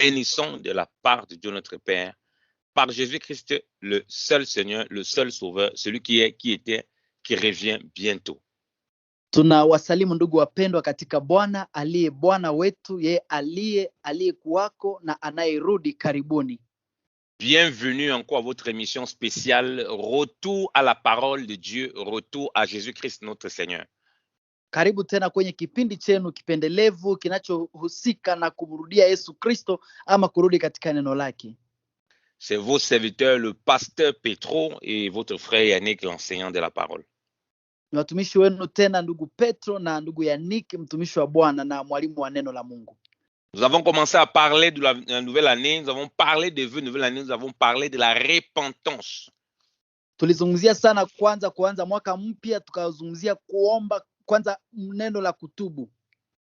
bénissons de la part de Dieu notre Père, par Jésus-Christ, le seul Seigneur, le seul Sauveur, celui qui est, qui était, qui revient bientôt. Tunawasalimu ndugu wapendwa katika Bwana aliye Bwana wetu, yeye aliyekuwako na anayerudi karibuni. Bienvenue encore à votre émission spéciale Retour à la parole de Dieu, retour à Jésus-Christ notre Seigneur. Karibu tena kwenye kipindi chenu kipendelevu kinachohusika na kumrudia Yesu Kristo ama kurudi katika neno lake. C'est vos serviteurs, le pasteur Petro et votre frère Yannick, l'enseignant de la parole. Ni watumishi wenu tena ndugu Petro na ndugu Yannick, mtumishi wa Bwana na mwalimu wa neno la Mungu. Nous avons commencé à parler de la nouvelle année, nous avons parlé des vœux de nouvelle année, nous avons parlé de la repentance. Tulizungumzia sana kuanza mwaka mpya, tukazungumzia kuomba kwanza, neno la kutubu.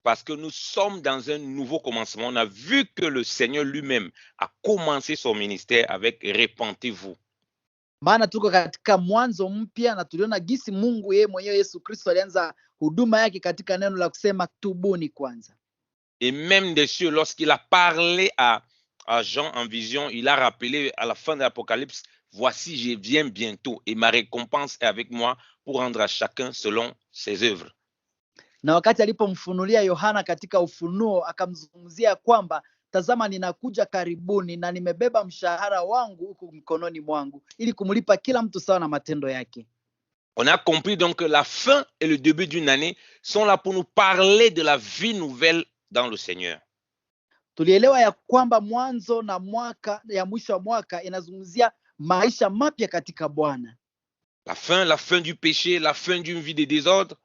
Parce que nous sommes dans un nouveau commencement. On a vu que le Seigneur lui-même a commencé son ministère avec repentez-vous. Maana tuko katika mwanzo mpya na tuliona gisi Mungu yeye mwenyewe Yesu Kristo alianza huduma yake katika neno la kusema tubuni kwanza. Et même des cieux, lorsqu'il a parlé à Jean en vision, il a rappelé à la fin de l'Apocalypse, voici je viens bientôt et ma récompense est avec moi pour rendre à chacun selon ses œuvres. Na wakati alipomfunulia Yohana katika Ufunuo, akamzungumzia kwamba tazama ninakuja karibuni na nimebeba mshahara wangu huko mkononi mwangu ili kumlipa kila mtu sawa na matendo yake. On a compris donc que la fin et le début d'une année sont là pour nous parler de la vie nouvelle dans le Seigneur. Tulielewa ya kwamba mwanzo na mwisho wa mwaka inazungumzia maisha mapya katika Bwana. La fin du péché, la fin d'une vie de désordre.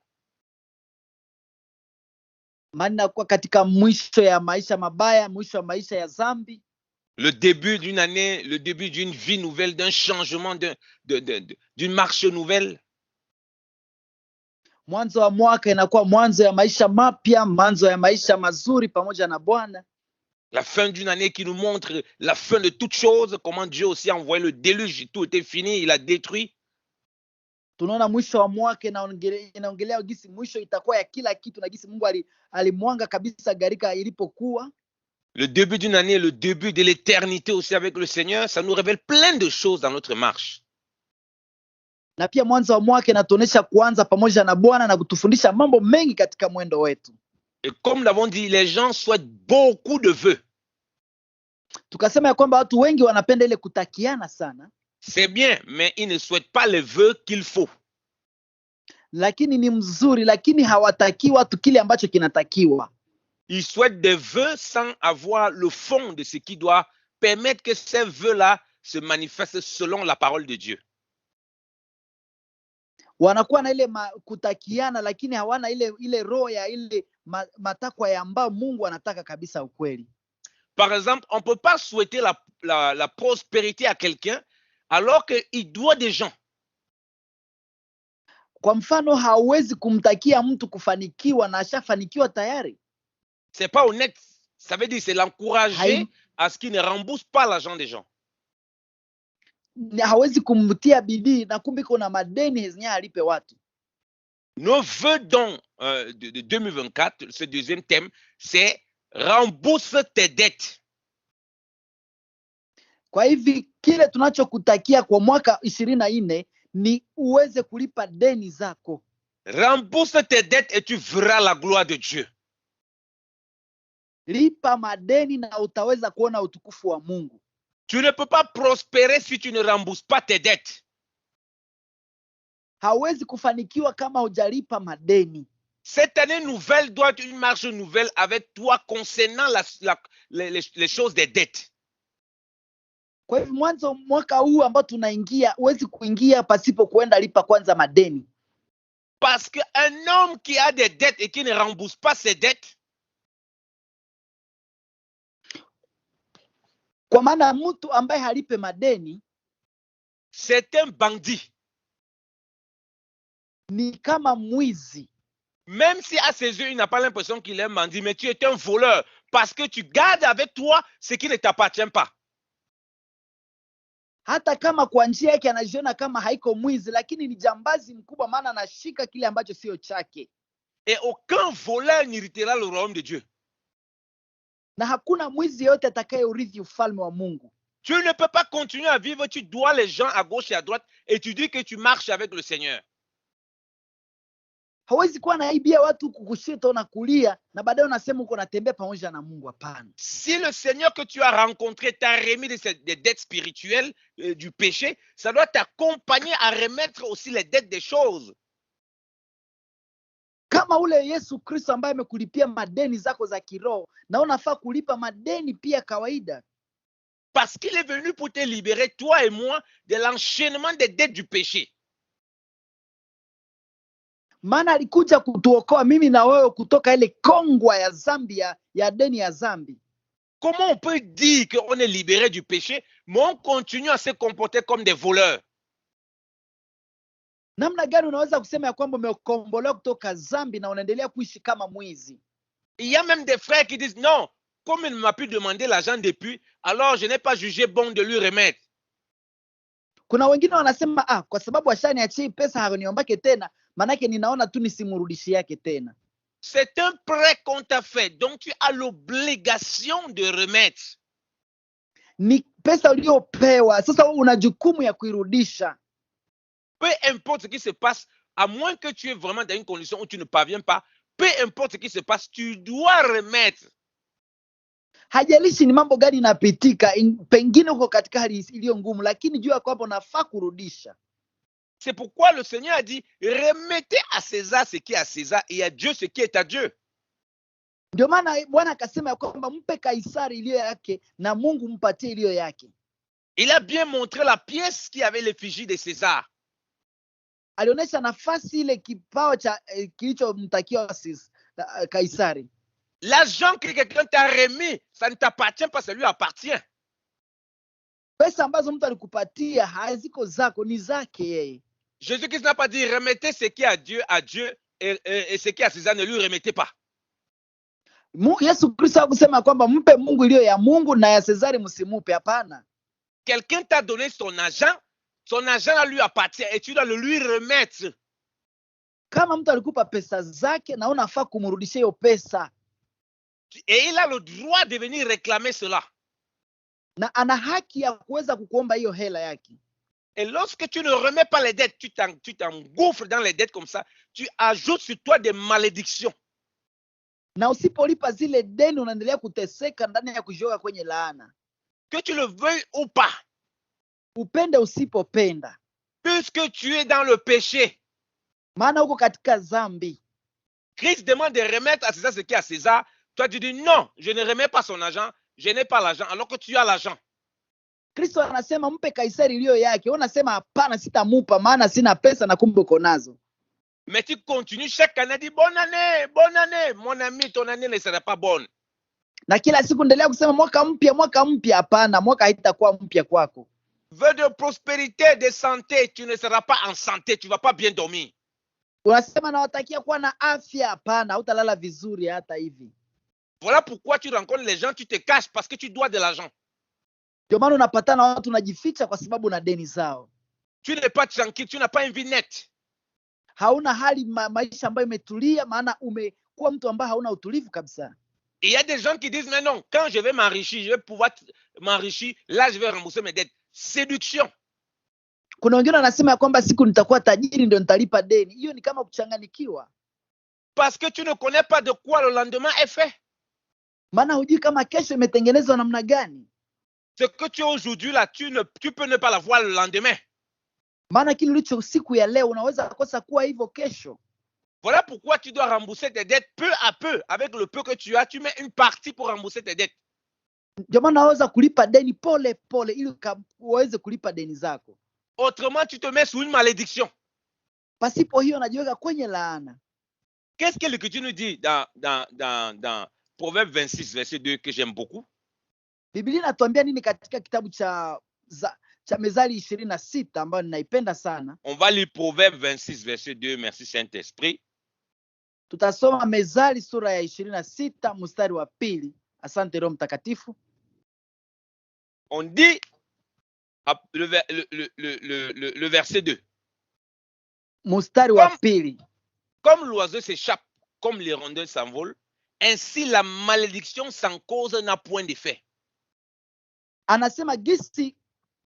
Maana kwa katika mwisho ya maisha mabaya, mwisho wa maisha ya dhambi. Le début d'une année, le début d'une vie nouvelle, d'un changement, d'une marche nouvelle. Mwanzo wa mwaka inakuwa mwanzo ya maisha mapya, mwanzo ya maisha mazuri pamoja na Bwana. La fin d'une année qui nous montre la fin de toutes choses, comment Dieu aussi a envoyé le déluge, tout était fini, il a détruit. Tunaona mwisho wa mwaka inaongelea gisi mwisho itakuwa ya kila kitu na gisi Mungu alimwanga kabisa gharika ilipokuwa. Le début d'une année, le début de l'éternité aussi avec le Seigneur, ça nous révèle plein de choses dans notre marche. Na pia mwanzo wa mwaka inatuonesha kuanza pamoja na Bwana na kutufundisha mambo mengi katika mwendo wetu. Et comme nous l'avons dit, les gens souhaitent beaucoup de vœux. Tukasema ya kwamba watu wengi wanapenda ile kutakiana sana. C'est bien, mais ils ne souhaitent pas les vœux qu'il faut. Lakini ni mzuri, lakini hawataki watu kile ambacho kinatakiwa. Ils souhaitent des vœux sans avoir le fond de ce qui doit permettre que ces vœux-là se manifestent selon la parole de Dieu. Wanakuwa na ile kutakiana, lakini hawana ile roho ya ile matakwa ya ambao Mungu anataka kabisa ukweli. Par exemple, on ne peut pas souhaiter la prospérité à quelqu'un alors qu'il doit des gens. Kwa mfano, hauwezi kumtakia mtu kufanikiwa na ashafanikiwa tayari. C'est pas honnête. Ça veut dire c'est l'encourager à ce qu'il ne rembourse pas l'argent des gens. Hawezi kumtia bidii na kumbe kuna madeni zenye alipe watu. Nos vœux de 2024, ce deuxième thème, c'est rembourse tes dettes. Kwa hivi kile tunachokutakia kwa mwaka 24 ni uweze kulipa deni zako. Rembourse tes dettes et tu verras la gloire de Dieu. Lipa madeni na utaweza kuona utukufu wa Mungu. Tu ne peux pas prospérer si tu ne rembourses pas tes dettes. Hawezi kufanikiwa kama hujalipa madeni. Cette année nouvelle doit être une marche nouvelle avec toi concernant les choses des dettes. Kwa hivyo mwanzo mwaka huu ambao tunaingia, huwezi kuingia pasipo kuenda lipa kwanza madeni. Parce qu'un homme qui a des dettes et qui ne rembourse pas ses dettes, kwa maana mtu ambaye halipe madeni, c'est un bandit. Ni kama mwizi. Même si à ses yeux, il n'a pas l'impression qu'il est un bandit, mais tu es un voleur parce que tu gardes avec toi ce qui ne t'appartient pas. Hata kama kwa njia yake anajiona kama haiko mwizi, lakini ni jambazi mkubwa, maana anashika kile ambacho sio chake. Et aucun voleur n'héritera le royaume de Dieu. na hakuna mwizi yote atakayeurithi ufalme wa Mungu. Tu ne peux pas continuer à vivre, tu dois les gens à gauche et à droite et tu dis que tu marches avec le Seigneur. Hawezi kuwa naibia watu kushoto na kulia na baadaye unasema uko natembea pamoja na Mungu. Hapana. Si le Seigneur que tu as rencontré t'a remis des dettes spirituelles, du péché, ça doit t'accompagner à remettre aussi les dettes des choses. Kama ule Yesu Kristo ambaye amekulipia madeni zako za kiroho, na unafaa kulipa madeni pia kawaida. Parce qu'il est venu pour te libérer, toi et moi, de l'enchaînement des dettes du péché. Maana alikuja kutuokoa mimi na wewe kutoka ile kongwa ya zambi ya deni ya zambi. Comment on peut dire qu'on est libéré du péché, mais on continue à se comporter comme des voleurs? Namna gani unaweza kusema ya kwamba umekombolewa kutoka zambi na unaendelea kuishi kama mwizi? Il y a même des frères qui disent non, comme il ne m'a plus demandé l'argent depuis, alors je n'ai pas jugé bon de lui remettre. Kuna wengine wanasema kwa sababu ashaniachia pesa haniombake tena, manake ninaona tu nisimrudishie yake tena. C'est un prêt qu'on t'a fait, donc tu as l'obligation de remettre. Ni pesa uliyopewa, sasa una jukumu ya kuirudisha. Peu importe ce qui se passe, à moins que tu es vraiment dans une condition où tu ne parviens pas, peu importe ce qui se passe, tu dois remettre. Hajalishi ni mambo gani inapitika, pengine uko katika hali iliyo ngumu, lakini jua kwamba unafaa kurudisha. C'est pourquoi le Seigneur a dit, remettez à César ce qui est à César et à Dieu ce qui est à Dieu. Ndio maana Bwana akasema kwamba mpe Kaisari iliyo yake na Mungu mpatie iliyo yake. Il a bien montré la pièce qui avait l'effigie de César. Alionyesha nafasi ile kipao cha kilichomtakiwa Kaisari. L'argent que quelqu'un t'a remis, ça ne t'appartient pas, ça lui appartient. Pesa ambazo mtu alikupatia haziko zako, ni zake yeye. Jésus-Christ n'a pas dit remettez ce qui est à Dieu et ce qui est à César, ne lui remettez pas. Yesu Kristo hakusema kwamba mpe Mungu iliyo ya Mungu na ya César msimupe, hapana. Quelqu'un t'a donné son argent lui appartient et tu dois le lui remettre. Kama mtu alikupa pesa zake na unafaa kumrudishia hiyo pesa. Et il a le droit de venir réclamer cela. Na ana haki ya kuweza kukuomba hiyo hela yake. Et lorsque tu ne remets pas les dettes, tu t'engouffres dans les dettes comme ça, tu ajoutes sur toi des malédictions. Na usipolipa zile deni unaendelea kuteseka ndani ya kujoga kwenye laana. Que tu le veuilles ou pas. Upende usipopenda. Puisque tu es dans le péché. Maana uko katika zambi. Christ demande de remettre à César ce qui est à César. Toi tu dis non, je ne remets pas son argent, je n'ai pas l'argent, alors que tu as l'argent. Kristo anasema mpe Kaisari iliyo yake. Unasema hapana, sitamupa maana sina pesa na kumbe uko nazo. Mais tu continues chaque année, dis bonne année, mon ami, ton année ne sera pas bonne. Na kila siku endelea kusema mwaka mpya, hapana, mwaka haitakuwa mpya kwako. Vœu de prospérité, de santé, tu ne seras pas en santé, tu vas pas bien dormir. Unasema nawatakia kuwa na afya, hapana, hutalala vizuri hata hivi. Voilà pourquoi tu rencontres les gens, tu te caches parce que tu dois de l'argent. Ndio maana unapatana watu unajificha kwa sababu una deni zao. Tu n'es pas tranquille, tu n'as pas une vie nette. Hauna hali maisha ambayo imetulia, maana umekuwa mtu ambaye hauna utulivu kabisa. Il y a des gens qui disent mais non, quand je vais m'enrichir, je vais pouvoir m'enrichir, là je vais rembourser mes dettes. Séduction. Kuna wengine wanasema kwamba siku nitakuwa tajiri ndio nitalipa deni. Hiyo ni kama kuchanganikiwa. Parce que tu ne connais pas de quoi le lendemain est fait. Maana hujui kama kesho imetengenezwa namna gani. Ce que tu as aujourd'hui là, tu peux ne pas l'avoir le lendemain. Maana kile ulicho siku ya leo unaweza kukosa kuwa hivyo kesho. Voilà pourquoi tu dois rembourser tes dettes peu à peu. Avec le peu que tu as, tu mets une partie pour rembourser tes dettes. Ndio maana unaweza kulipa deni pole pole ili uweze kulipa deni zako. Autrement, tu te mets sous une malédiction. Pasipo hiyo unajiweka kwenye laana. Qu'est-ce que l'Écriture nous dit dans Proverbe 26, verset 2, que j'aime beaucoup? Biblia inatuambia nini katika kitabu cha Mezali 26 ambayo ninaipenda sana? On va lire Proverbe 26, verset 2, merci Saint-Esprit. Tutasoma Mezali sura ya 26 mstari wa 2. Asante Roho Mtakatifu. On dit le verset 2. Mstari wa 2. Comme l'oiseau s'échappe, comme l'hirondelle s'envole, Ainsi, la malédiction sans cause n'a point d'effet. Anasema gisi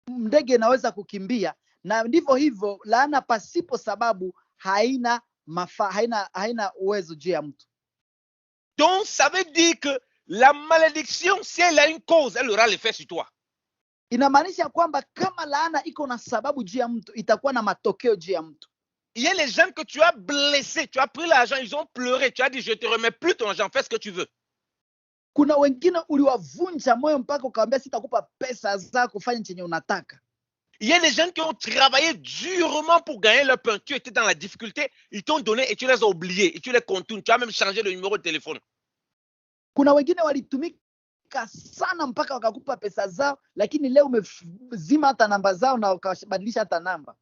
ndege inaweza kukimbia, na ndivyo hivyo laana pasipo sababu haina uwezo juu ya mtu. Donc, ça veut dire que la malédiction, si elle a une cause, elle aura l'effet sur toi. Inamaanisha kwamba kama laana iko na sababu juu ya mtu, itakuwa na matokeo juu ya mtu. Il y a les gens que tu as blessés, tu as pris l'argent, ils ont pleuré, tu as dit je te remets plus ton argent, fais ce que tu veux. Kuna wengine uliwavunja moyo mpaka ukawaambia sitakupa pesa zako, fanya chenye unataka. Il y a des gens qui ont travaillé durement pour gagner leur pain. Tu étais dans la difficulté, ils t'ont donné et tu les as oubliés, et tu les contournes. Tu as même changé le numéro de téléphone. Kuna wengine walitumika sana mpaka wakakupa pesa zao, lakini leo umezima hata namba zao na ukabadilisha hata namba.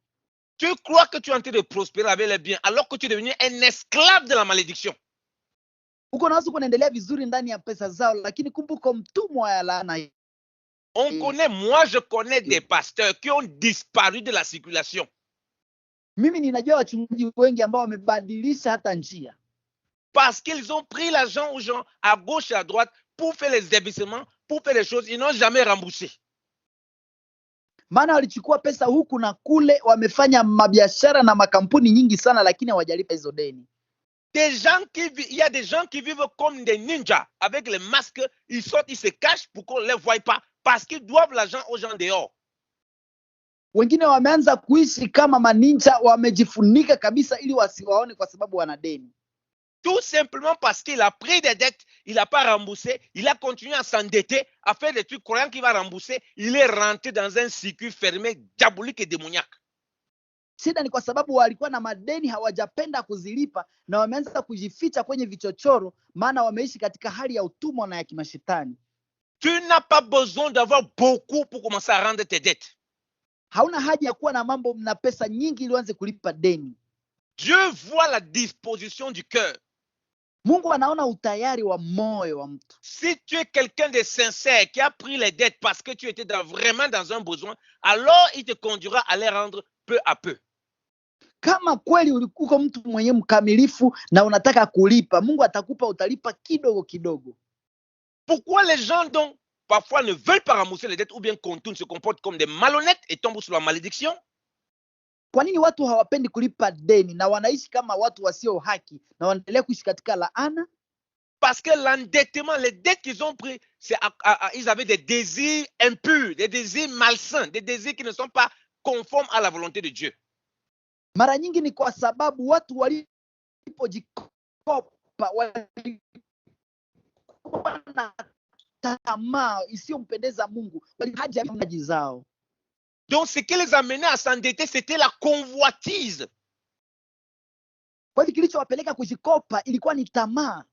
Tu crois que tu es en train de prospérer avec les biens alors que tu es devenu un esclave de la malédiction. Uko na wasu kunaendelea vizuri ndani ya pesa zao, lakini kumbuka mtumwa ya laana. Moi je connais des pasteurs qui ont disparu de la circulation. Mimi ninajua wachungaji wengi ambao wamebadilisha hata njia. Parce qu'ils ont pris l'argent aux gens à gauche et à droite pour faire les investissements, pour faire les choses, ils n'ont jamais remboursé. Maana walichukua pesa huku na kule, wamefanya mabiashara na makampuni nyingi sana, lakini hawajalipa hizo deni. Il y a des gens qui vivent comme des ninjas avec les masques, ils sortent, ils se cachent pour qu'on ne les voie pas parce qu'ils doivent l'argent aux gens dehors. Wengine wameanza kuishi kama maninja, wamejifunika kabisa ili wasiwaone kwa sababu wana deni. Tout simplement parce qu'il a pris des dettes, il n'a pas remboursé, il a continué à s'endetter, à faire des trucs croyant qu'il va rembourser, il est rentré dans un circuit fermé, diabolique et démoniaque. Shida ni kwa sababu walikuwa na madeni, hawajapenda kuzilipa na wameanza kujificha kwenye vichochoro, maana wameishi katika hali ya utumwa na ya kimashetani. Tu n'as pas besoin d'avoir beaucoup pour commencer à rendre tes dettes. Hauna haja ya kuwa na mambo na pesa nyingi ili uanze kulipa deni. Dieu voit la disposition du cœur. Mungu anaona utayari wa moyo wa mtu. Si tu es quelqu'un de sincère qui a pris les dettes parce que tu étais vraiment dans un besoin, alors il te conduira à les rendre peu à peu. Kama kweli ulikuwa mtu mwenye mkamilifu na unataka kulipa, Mungu atakupa, utalipa kidogo kidogo. Pourquoi les gens donc parfois ne veulent pas rembourser les dettes ou bien contournent, se comportent comme des malhonnêtes et tombent sous la malédiction? Kwa nini watu hawapendi kulipa deni na wanaishi kama watu wasio haki na wanaendelea kuishi katika laana? Parce que l'endettement, les dettes qu'ils ont pris, ils avaient des désirs impurs, des désirs malsains, des désirs qui ne sont pas conformes à la volonté de Dieu. Mara nyingi ni kwa sababu watu walipojikopa walikuwa na tamaa isiyompendeza Mungu, walihaja mali zao. Donc ce qui les amenait à s'endetter, c'était la convoitise. Kwa hivyo kilichowapeleka kujikopa ilikuwa ni tamaa.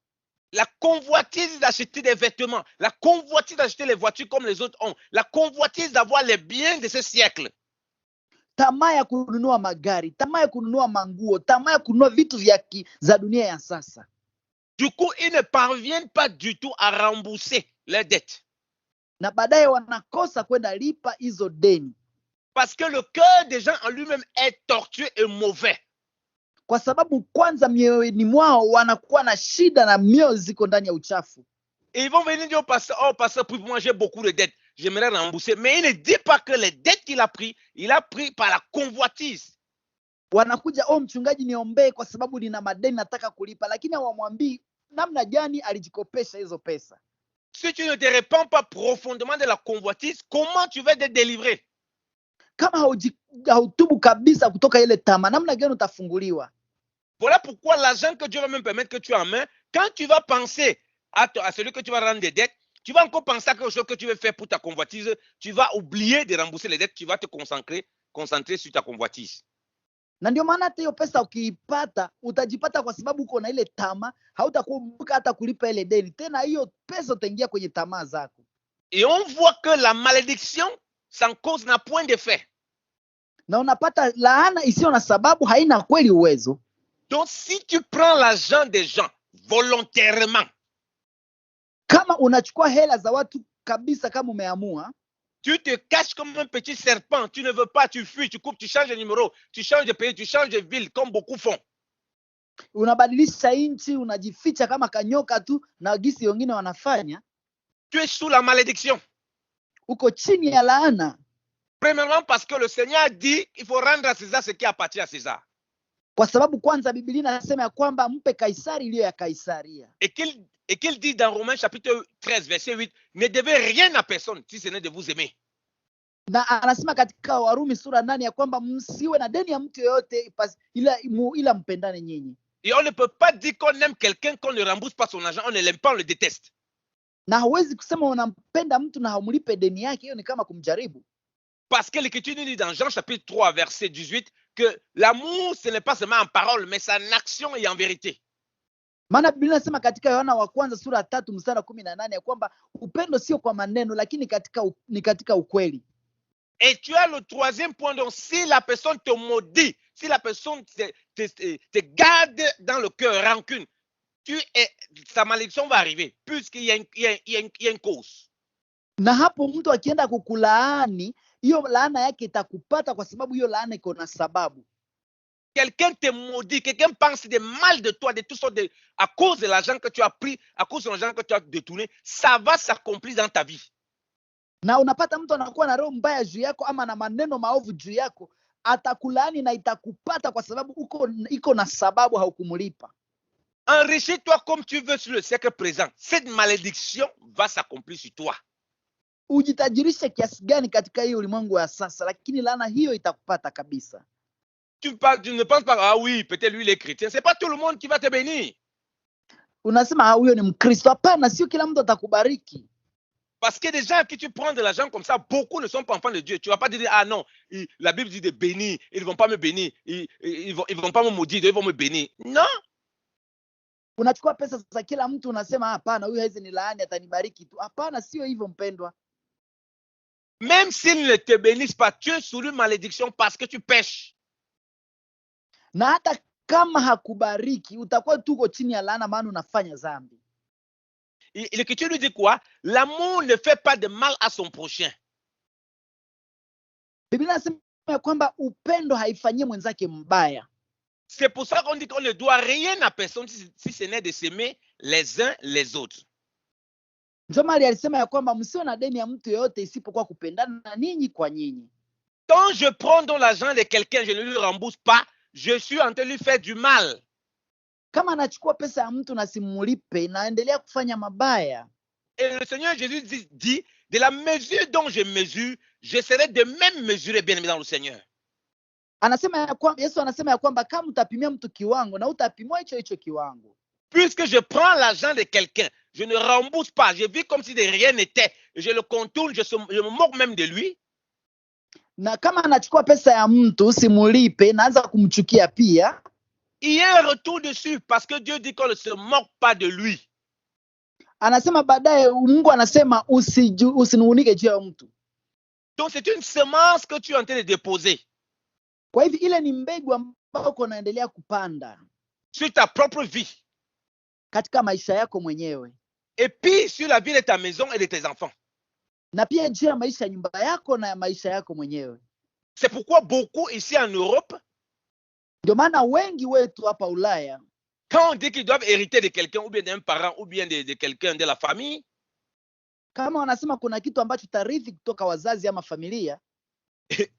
La convoitise d'acheter des vêtements, la convoitise d'acheter les voitures comme les autres ont, la convoitise d'avoir les biens de ce siècle. Tamaa ya kununua magari, tamaa ya kununua manguo, tamaa ya kununua vitu za dunia ya sasa. Du coup, ils ne parviennent pas du tout à rembourser leurs dettes. Na baadaye wanakosa kwenda lipa hizo deni. Parce que le cœur des gens en lui-même est tortueux et mauvais. Kwa sababu kwanza mioyoni mwao wanakuwa na shida na mioyo ziko ndani ya uchafu. Et ils vont venir dire au pasteur, oh pasteur, pour moi j'ai beaucoup de dettes, j'aimerais rembourser. Mais il ne dit pas que les dettes qu'il a pris, il a pris par la convoitise. Wanakuja, oh mchungaji niombee kwa sababu nina madeni nataka kulipa, lakini hawamwambii namna gani alijikopesha hizo pesa. Si tu ne te répands pas profondément de la convoitise, comment tu vas te délivrer? Kama hautubu kabisa kutoka ile tamaa, namna gani utafunguliwa? Voilà pourquoi l'argent que Dieu va même permettre que tu as en main, quand tu vas penser à celui que tu vas rendre des dettes, tu vas encore penser à quelque chose que tu veux faire pour ta convoitise, tu vas oublier de rembourser les dettes, tu vas te concentrer sur ta convoitise. Na ndio maana hata hiyo pesa ukiipata, utajipata kwa sababu uko na ile tamaa, hautakumbuka hata kulipa ile deni. Tena hiyo pesa utaingia kwenye tamaa zako. Et on voit que la malédiction sans cause n'a point d'effet. Na unapata laana isiyo na sababu haina kweli uwezo. Donc si tu prends l'argent des gens volontairement, kama unachukua hela za watu kabisa kama umeamua, tu te caches comme un petit serpent, tu ne veux pas, tu fuis, tu coupes, tu changes de numéro, tu changes de pays, tu changes de ville comme beaucoup font. unabadilisha nchi, unajificha kama kanyoka tu na gisi wengine wanafanya. Tu es sous la malédiction. Uko chini ya laana. Premièrement parce que le Seigneur dit il faut rendre à César ce qui appartient à César. Kwa sababu kwanza Biblia inasema ya kwamba mpe Kaisari iliyo ya Kaisaria. Et qu'il dit dans Romains chapitre 13 verset 8, ne devez rien à personne si ce n'est de vous aimer. Na anasema katika Warumi sura 8 ya kwamba msiwe na deni ya mtu yoyote ila mpendane nyinyi. Et on ne peut pas dire qu'on aime quelqu'un qu'on ne rembourse pas son argent, on ne l'aime pas, on le déteste. Na hauwezi kusema unampenda mtu na haumlipe deni yake, hiyo ni kama kumjaribu. Parce que l'Écriture nous dit dans Jean chapitre 3 verset 18 que l'amour ce n'est pas seulement en parole mais c'est en action et en vérité. Maana Biblia inasema katika Yohana wa kwanza sura 3 mstari 18 ya kwamba upendo sio kwa maneno lakini ni katika ukweli. Et tu as le troisième point, donc si la personne te maudit, si la personne te garde dans le cœur rancune, sa malédiction va arriver puisqu'il y a une cause. Na hapo mtu akienda kukulaani, hiyo laana yake itakupata kwa sababu hiyo laana iko na sababu. Quelqu'un te maudit, quelqu'un pense de mal de toi, de tout sortes à cause de l'argent que tu as pris, à cause de l'argent que tu as détourné, ça va s'accomplir dans ta vie. Na unapata mtu anakuwa na roho mbaya juu yako ama na maneno maovu juu yako, atakulaani na itakupata kwa sababu iko na sababu haukumlipa. Enrichis-toi comme tu veux sur le siècle présent. Cette malédiction va s'accomplir sur toi. Ujitajirishe kiasi gani katika hii ulimwengu wa sasa, lakini laana hiyo itakupata kabisa. Tu ne penses pas, ah oui, peut-être lui il est chrétien. C'est pas tout le monde qui va te bénir. Unasema huyo ni Mkristo. Hapana, sio kila mtu atakubariki. Parce que des gens qui tu prends de l'argent comme ça, beaucoup ne sont pas enfants de Dieu. Tu vas pas dire, ah non, la Bible dit de bénir, ils ne vont pas me bénir, ils vont pas me maudire, ils vont me bénir. Non. Unachukua pesa za kila mtu unasema hapana, huyu haizi ni laani atanibariki tu. Hapana, sio hivyo mpendwa. Même s'ils ne te bénissent pas, tu es sous une malédiction parce que tu pêches. Na hata kama hakubariki, utakuwa tuko chini ya laana maana unafanya dhambi. L'Écriture nous dit quoi? L'amour ne fait pas de mal à son prochain. Biblia inasema kwamba upendo haifanyii mwenzake mbaya. C'est pour ça qu'on dit qu'on ne doit rien à personne si ce n'est de s'aimer les uns les autres. Ndio maana alisema ya kwamba msio na deni ya mtu yoyote isipokuwa kupendana ninyi kwa nyinyi. Quand je prends dans l'argent de quelqu'un, je ne lui rembourse pas, je suis en train de lui faire du mal. Kama anachukua pesa ya mtu na simulipe, naendelea kufanya mabaya. Et le Seigneur Jésus dit, de la mesure dont je mesure, je serai de même mesuré, bien aimé dans le Seigneur. Yesu anasema ya kwamba kama utapimia mtu kiwango na utapimwa hicho kiwango. Puisque je prends l'argent de quelqu'un, je ne rembourse pas, je vis comme si de rien n'était, je le contourne, je me moque même de lui. Na kama anachukua pesa ya mtu simulipe, naanza kumchukia pia. Il y a un retour dessus parce que Dieu dit qu'on ne se moque pas de lui. Anasema baadaye Mungu anasema usinungunike juu ya mtu. Donc c'est une semence que tu es en train de déposer. Kwa hivyo ile ni mbegu ambayo unaendelea kupanda sur ta propre vie. Katika maisha yako mwenyewe. Et puis sur la vie de ta maison et de tes enfants. Na pia juu ya maisha ya nyumba yako na maisha yako mwenyewe. C'est pourquoi beaucoup ici en Europe, ndio maana wengi wetu hapa Ulaya, quand on dit qu'ils doivent hériter de quelqu'un ou bien d'un parent ou bien de quelqu'un de la famille, kama wanasema kuna kitu ambacho tarithi kutoka wazazi ama familia,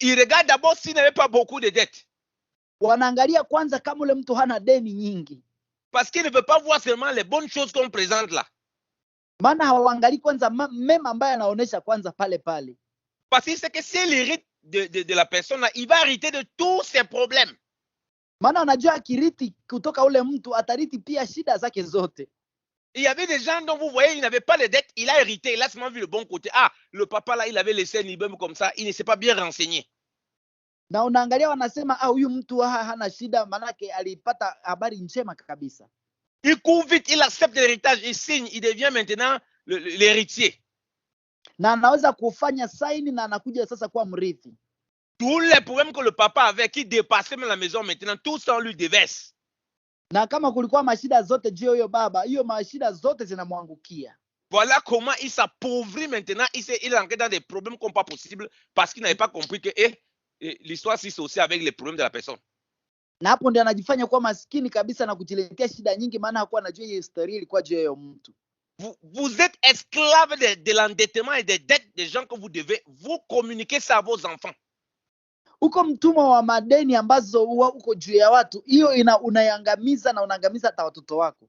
ils regardent d'abord s'il n'avait pas beaucoup de dettes. Wanaangalia kwanza kama ule mtu hana deni nyingi. Parce qu'il ne veut pas voir seulement les bonnes choses qu'on présente là. Maana hawaangalii kwanza mema ambayo anaonesha kwanza pale pale. Parce qu'il sait que s'il hérite de la personne là, il va hériter de tous ses problèmes. Maana anajua akirithi kutoka ule mtu atarithi pia shida zake zote. Il y avait des gens dont vous voyez, il n'avait pas de dettes, il a hérité, il a seulement vu le bon côté. Ah, le papa là, il avait laissé un immeuble comme ça, il ne s'est pas bien renseigné. Na unaangalia wanasema huyu mtu hana shida manake alipata habari njema kabisa. Il court vite, il accepte l'héritage, il signe, il devient maintenant l'héritier. Na anaweza kufanya saini na anakuja sasa kuwa mrithi. Tous les problèmes que le papa avait qui dépassaient même la maison maintenant, tout ça on lui déverse. Na kama kulikuwa mashida zote juu huyo baba, hiyo mashida zote zinamwangukia. Voilà comment il s'appauvrit maintenant, il est entré dans des problèmes comme pas possible parce qu'il n'avait pas compris que l'histoire c'est aussi avec les problèmes de la personne. Na hapo ndio anajifanya kuwa maskini kabisa na kujiletea shida nyingi, maana hakuwa anajua hiyo historia ilikuwa juu ya hiyo mtu. Vous êtes esclave de l'endettement et des dettes des gens que vous devez. Vous communiquez ça à vos enfants. Uko mtumwa wa madeni ambazo uko juu ya watu, hiyo unayangamiza na unaangamiza hata watoto wako.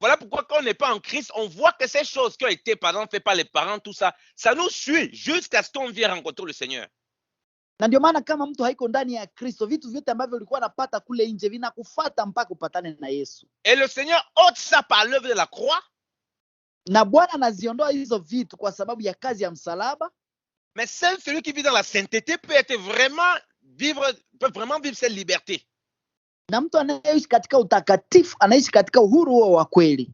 Voilà pourquoi quand on n'est pas en Christ, on voit que ces choses qui ont été, par exemple, faites par les parents, tout ça, ça nous suit jusqu'à ce qu'on vienne rencontrer le Seigneur. Na ndio maana kama mtu haiko ndani ya Kristo, vitu vyote ambavyo ulikuwa unapata kule nje vinakufuata mpaka upatane na Yesu. Et le Seigneur ôte ça par l'œuvre de la croix. Na Bwana anaziondoa hizo vitu kwa sababu ya kazi ya msalaba. Mais seul celui qui vit dans la sainteté peut vraiment vivre cette liberté. Na mtu anayeishi katika utakatifu anaishi katika uhuru huo wa kweli.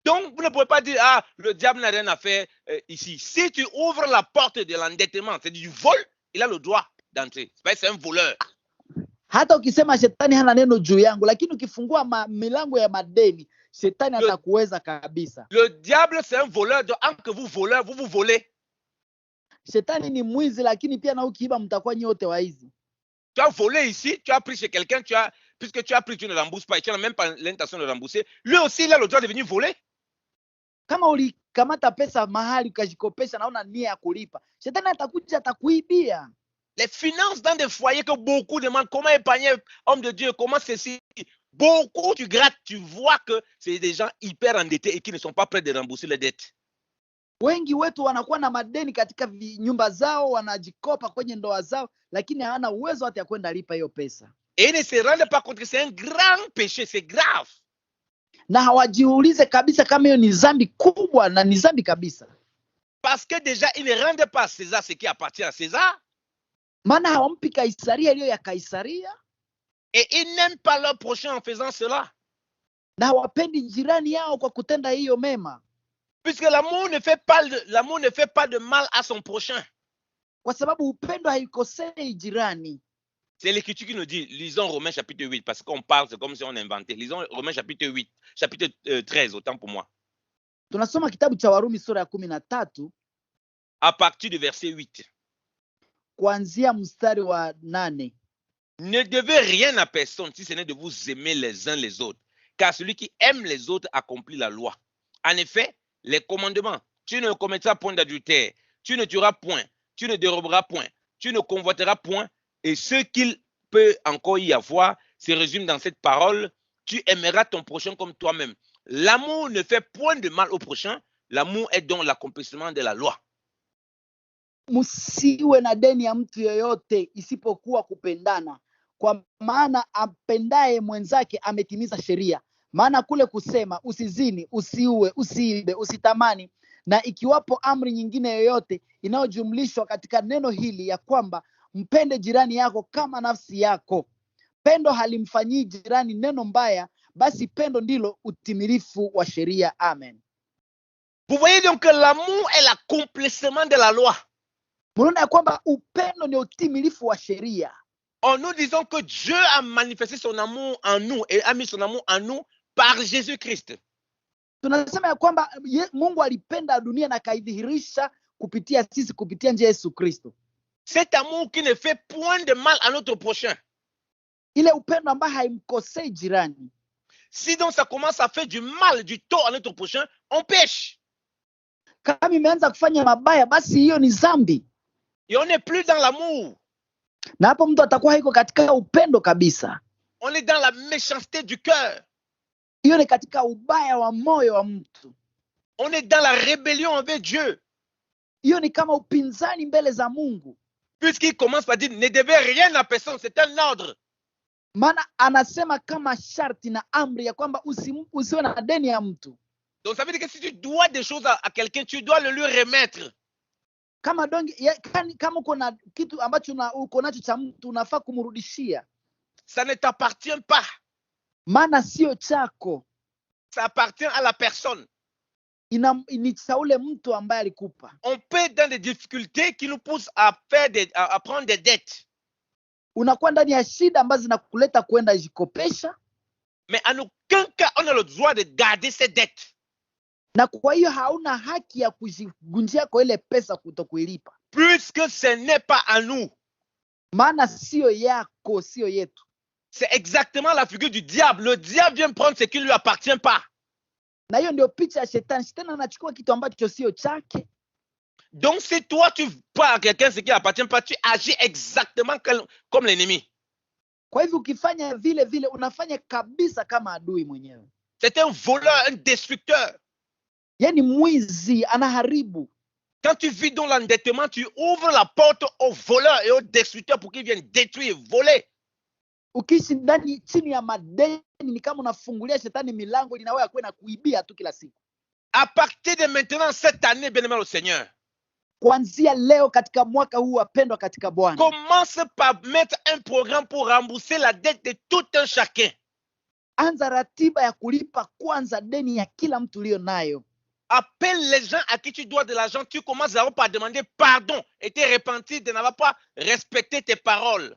Donc vous ne pouvez pas dire le diable n'a rien à faire ici. Si tu ouvres la porte de l'endettement, c'est du vol, il a le droit d'entrer. C'est un voleur. Hata ukisema shetani hana neno juu yangu, lakini ukifungua milango ya madeni, shetani atakuweza kabisa. Le diable c'est un voleur, donc que vous voleur, vous volez. Shetani ni mwizi, lakini pia na ukiiba mtakuwa nyote waizi. Tu as volé ici, tu as pris chez quelqu'un, puisque tu as pris, tu ne rembourses pas et tu n'as même pas l'intention de rembourser. Lui aussi, il a le droit de venir voler. Kama ulikamata pesa mahali ukajikopesha na una nia ya kulipa, shetani atakuja atakuibia. Les finances dans des foyers que beaucoup demandent, comment épargner, homme de Dieu, comment ceci. Beaucoup, tu grattes, tu vois que c'est des gens hyper endettés et qui ne sont pas prêts de rembourser les dettes. Wengi wetu wanakuwa na madeni katika nyumba zao, wanajikopa kwenye ndoa zao, lakini hawana uwezo hata ya kwenda lipa hiyo pesa. Et ils ne se rendent pas compte que c'est un grand péché, c'est grave. Na hawajiulize kabisa kama hiyo ni dhambi kubwa na ni dhambi kabisa. Parce que déjà, ils ne rendent pas à César ce qui appartient à César. Maana hawampi Kaisaria iliyo ya Kaisaria. Et ils n'aiment pas leur prochain en faisant cela. Na hawapendi jirani yao kwa kutenda hiyo mema. Puisque l'amour ne fait pas de mal à son prochain. Kwa sababu upendo haikosei jirani. C'est l'Écriture qui nous dit, lisons Romains chapitre 8, parce qu'on parle, c'est comme si on inventait. Lisons Romains chapitre 8, chapitre 13, autant pour moi. Tunasoma kitabu cha Warumi sura ya 13. À partir du verset 8. Kuanzia mstari wa 8. Ne devez rien à personne si ce n'est de vous aimer les uns les autres. Car celui qui aime les autres accomplit la loi. En effet, les commandements, tu ne commettras point d'adultère, tu ne tueras point, tu ne déroberas point, tu ne convoiteras point, et ce qu'il peut encore y avoir se résume dans cette parole, tu aimeras ton prochain comme toi-même. L'amour ne fait point de mal au prochain, l'amour est donc l'accomplissement de la loi. Msiwe na deni ya mtu yoyote isipokuwa kupendana, kwa maana apendaye mwenzake ametimiza sheria. Maana kule kusema usizini, usiue, usiibe, usitamani, na ikiwapo amri nyingine yoyote inayojumlishwa katika neno hili ya kwamba mpende jirani yako kama nafsi yako. Pendo halimfanyii jirani neno mbaya, basi pendo ndilo utimilifu wa sheria. Amen. Vous voyez donc que l'amour est l'accomplissement de la loi. Mnaona kwamba upendo ni utimilifu wa sheria. En nous disons que Dieu a manifesté son amour en nous et a mis son amour en nous par Jésus-Christ. Tunasema ya kwamba Mungu alipenda dunia na kaidhihirisha kupitia sisi, kupitia njia Yesu Kristo. Cet amour qui ne fait point de mal à notre prochain. Ile upendo ambaye haimkosei jirani. Si donc ça commence à faire du mal, du tort à notre prochain, on pêche. Kama imeanza kufanya mabaya, basi hiyo ni dhambi. Et on n'est plus dans l'amour. Na hapo mtu atakuwa haiko katika upendo kabisa. On est dans la méchanceté du cœur. Hiyo ni katika ubaya wa moyo wa mtu. On est dans la rébellion envers Dieu. Hiyo ni kama upinzani mbele za Mungu. Puisqu'il commence par dire ne devez rien à personne, c'est un ordre. Maana anasema kama sharti na amri ya kwamba usiwe na deni ya mtu. Donc ça veut dire que si tu dois des choses à quelqu'un, tu dois le lui remettre. Kama uko na kitu ambacho uko nacho cha mtu unafaa kumrudishia. Ça ne t'appartient pas. Maana sio chako. Ça appartient à la personne. Ni cha ule mtu ambaye alikupa. On peut être dans des difficultés qui nous poussent à prendre des dettes. Unakuwa ndani ya shida ambazo zinakuleta kwenda jikopesha. Mais en aucun cas on a le droit de garder ces dettes. Na kwa hiyo hauna haki ya kujigunjia kwa ile pesa kutokuilipa. Puisque ce n'est pas à nous. Maana sio yako, sio yetu. C'est exactement la figure du diable. Le diable vient prendre ce qui ne lui appartient pas. Na hiyo ndio picha ya shetani. Shetani anachukua kitu ambacho sio chake. Donc, si toi, tu prends à quelqu'un ce qui n'appartient pas, tu agis exactement comme l'ennemi. Kwa hivyo ukifanya vile vile unafanya kabisa kama adui mwenyewe. C'est un voleur, un destructeur. Yaani mwizi, anaharibu. Quand tu vis dans l'endettement, tu ouvres la porte aux voleurs et aux destructeurs pour qu'ils viennent détruire, voler. Ukiishi ndani chini ya madeni ni kama unafungulia shetani milango ili nawe akuwe na kuibia tu kila siku. À partir de maintenant, cette année, bien-aimé au Seigneur, Kuanzia leo katika mwaka huu wapendwa katika Bwana, commence par mettre un programme pour rembourser la dette de tout un chacun. anza ratiba ya kulipa kwanza deni ya kila mtu ulio nayo. Appelle les gens à qui tu dois de l'argent, tu commences d'abord par demander pardon et te repentir de n'avoir pas respecté tes paroles.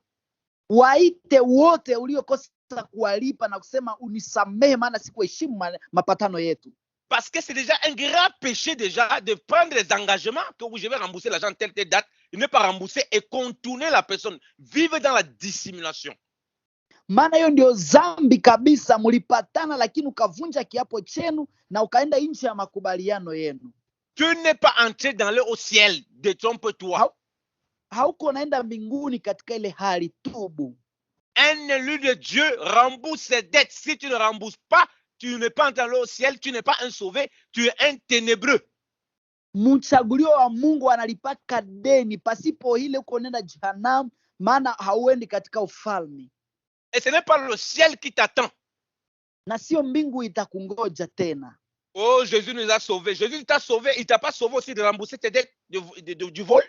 Waite wote uliokosa kuwalipa na kusema unisamehe maana sikuheshimu mapatano yetu. Parce que c'est déjà un grand péché déjà de prendre les engagements que je vais rembourser l'argent telle date, ne pas rembourser et contourner la personne. Vivre dans la dissimulation. Maana hiyo ndio zambi kabisa, mlipatana lakini ukavunja kiapo chenu na ukaenda nje ya makubaliano yenu. Tu n'es pas entré dans le haut ciel, détrompe-toi. Hauko naenda mbinguni katika ile hali, tubu. Un élu de Dieu rembourse ses dettes. Si tu ne rembourses pas, tu n'es pas entré dans le haut ciel, tu n'es pas un sauvé, tu es un ténébreux. Mchagulio wa Mungu analipaka deni, pasipo ile uko nenda jehanamu, maana hauendi katika ufalme. Et ce n'est pas le ciel qui t'attend. Na sio mbingu itakungoja tena. Oh, Jésus nous a sauvés. Jésus t'a sauvé. Il t'a pas sauvé aussi de rembourser tes dettes du vol?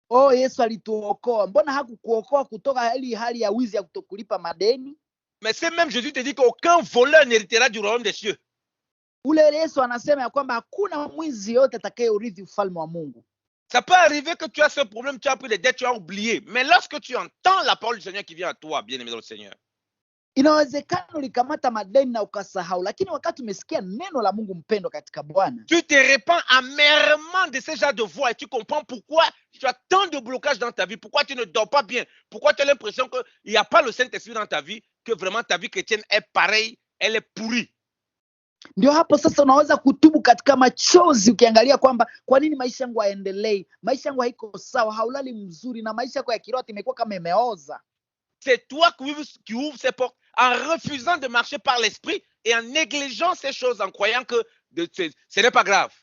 Oh, Yesu alituokoa. Mbona hakukuokoa kutoka hali ya wizi ya kutokulipa madeni? Mais c'est même Jésus te dit qu'aucun voleur n'héritera du royaume des cieux. Ule Yesu anasema ya kwamba hakuna mwizi yote atakayeurithi ufalme wa Mungu. Ça peut arriver que tu as ce problème, tu as pris des dettes, tu as oublié. Mais lorsque tu entends la parole du Seigneur qui vient à toi, bien-aimé dans le Seigneur, inawezekana ulikamata madeni na ukasahau, lakini wakati umesikia neno la Mungu mpendo katika Bwana, tu te répands amèrement de ce genre de voix et tu comprends pourquoi tu as tant de blocages dans ta vie, pourquoi tu ne dors pas bien, pourquoi tu as l'impression qu'il n'y a pas le Saint-Esprit dans ta vie, que vraiment ta vie chrétienne est pareille, elle est pourrie. Ndio hapo sasa unaweza kutubu katika machozi ukiangalia kwamba kwa nini maisha yangu haendelei, maisha yangu haiko sawa, haulali mzuri na maisha yako ya kiroho imekuwa kama imeoza. C'est toi qui ouvre ces portes en refusant de marcher par l'esprit et en négligeant ces choses, en croyant que ce n'est pas grave.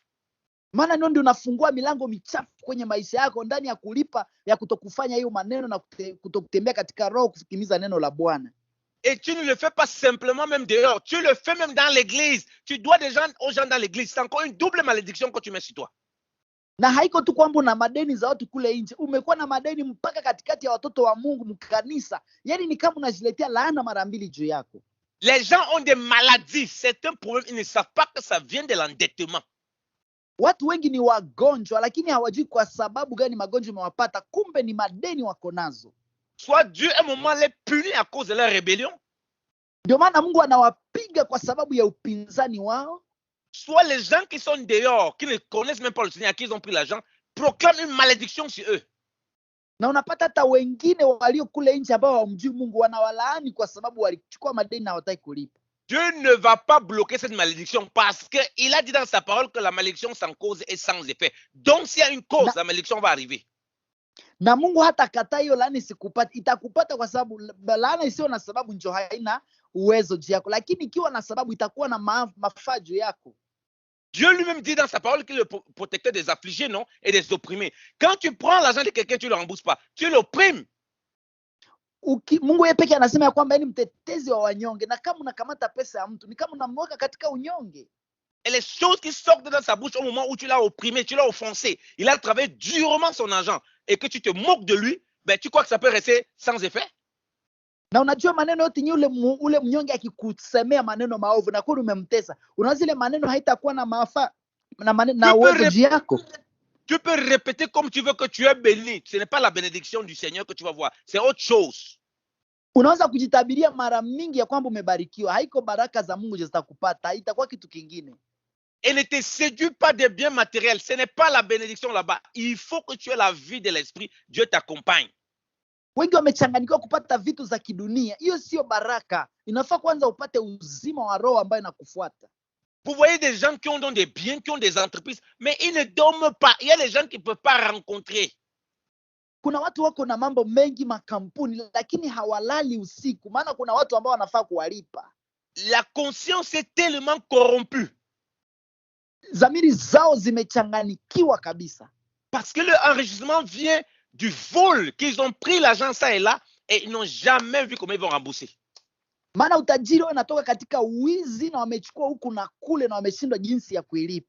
Maana ndio unafungua milango michafu kwenye maisha yako ndani ya kulipa ya kutokufanya hiyo maneno na kutokutembea katika roho kutimiza neno la Bwana. Et tu ne le fais pas simplement même dehors, tu le fais même dans l'église. Tu dois des gens aux gens dans l'église. C'est encore une double malédiction que tu mets sur toi. Na haiko tu kwamba una madeni za watu kule nje, umekuwa na madeni mpaka katikati ya watoto wa Mungu mkanisa. Yaani ni kama unajiletea laana mara mbili juu yako. Les gens ont des maladies, c'est un problème, ils ne savent pas que ça vient de l'endettement. Watu wengi ni wagonjwa lakini hawajui kwa sababu gani magonjwa yamewapata, kumbe ni madeni wako nazo. Soit Dieu à un moment les punit à cause de leur rébellion. Ndio maana Mungu anawapiga kwa sababu ya upinzani wao. Soit les gens qui sont dehors, qui ne connaissent même pas le Seigneur, à qui ils ont pris l'argent, proclament une malédiction sur eux. Na unapata hata wengine walio kule nje ambao hawamjui Mungu wanawalaani kwa sababu walichukua madeni na hawataki kulipa. Dieu ne va pas bloquer cette malédiction parce qu'il a dit dans sa parole que la malédiction sans cause est sans effet. Donc s'il y a une cause, la malédiction va arriver. Na Mungu hata kataa hiyo laana isikupata, itakupata kwa sababu laana isiyo na sababu ndio haina uwezo juu yako, lakini ikiwa na sababu itakuwa na mafaa juu yako. Dieu lui-même dit dans sa parole qu'il est le protecteur des affligés, non, et des opprimés. Quand tu prends l'argent de quelqu'un, tu ne le rembourses pas, tu l'opprimes. Mungu yeye pekee anasema ya kwamba ni mtetezi wa wanyonge, na kama unakamata pesa ya mtu ni kama unamweka katika unyonge. Et les choses qui sortent de sa bouche au moment où tu l'as opprimé, tu l'as offensé, il a travaillé durement son argent et que tu te moques de lui, ben tu crois que ça peut rester sans effet? Na unajua maneno yote ni ule mnyonge akikusemea maneno maovu na kwani umemtesa, unaona zile maneno haitakuwa na maafa na uwezo juu yako. Tu peux répéter comme tu veux que tu es béni. Ce n'est pas la bénédiction du Seigneur que tu vas voir. C'est autre chose. Unaweza kujitabiria mara mingi ya kwamba umebarikiwa. Haiko baraka za Mungu zitakupata, itakuwa kitu kingine. Et ne te séduis pas des biens matériels. Ce n'est pas la bénédiction là-bas. Il faut que tu aies la vie de l'esprit. Dieu t'accompagne. Wengi wamechanganyikiwa kupata vitu za kidunia. Hiyo sio baraka. Inafaa kwanza upate uzima wa roho ambayo inakufuata. Vous voyez des gens qui ont donc des biens, qui ont des entreprises, mais ils ne dorment pas. Il y a des gens qui ne peuvent pas rencontrer. Kuna watu wako na mambo mengi, makampuni, lakini hawalali usiku, maana kuna watu ambao wanafaa kuwalipa. La conscience est tellement corrompue. Zamiri zao zimechanganyikiwa kabisa. Parce que leur enrichissement vient du vol, qu'ils ont pris l'argent ça et là, et ils n'ont jamais vu comment ils vont rembourser. Maana utajiri wao unatoka katika wizi na wamechukua huku na kule na wameshindwa jinsi ya kuilipa.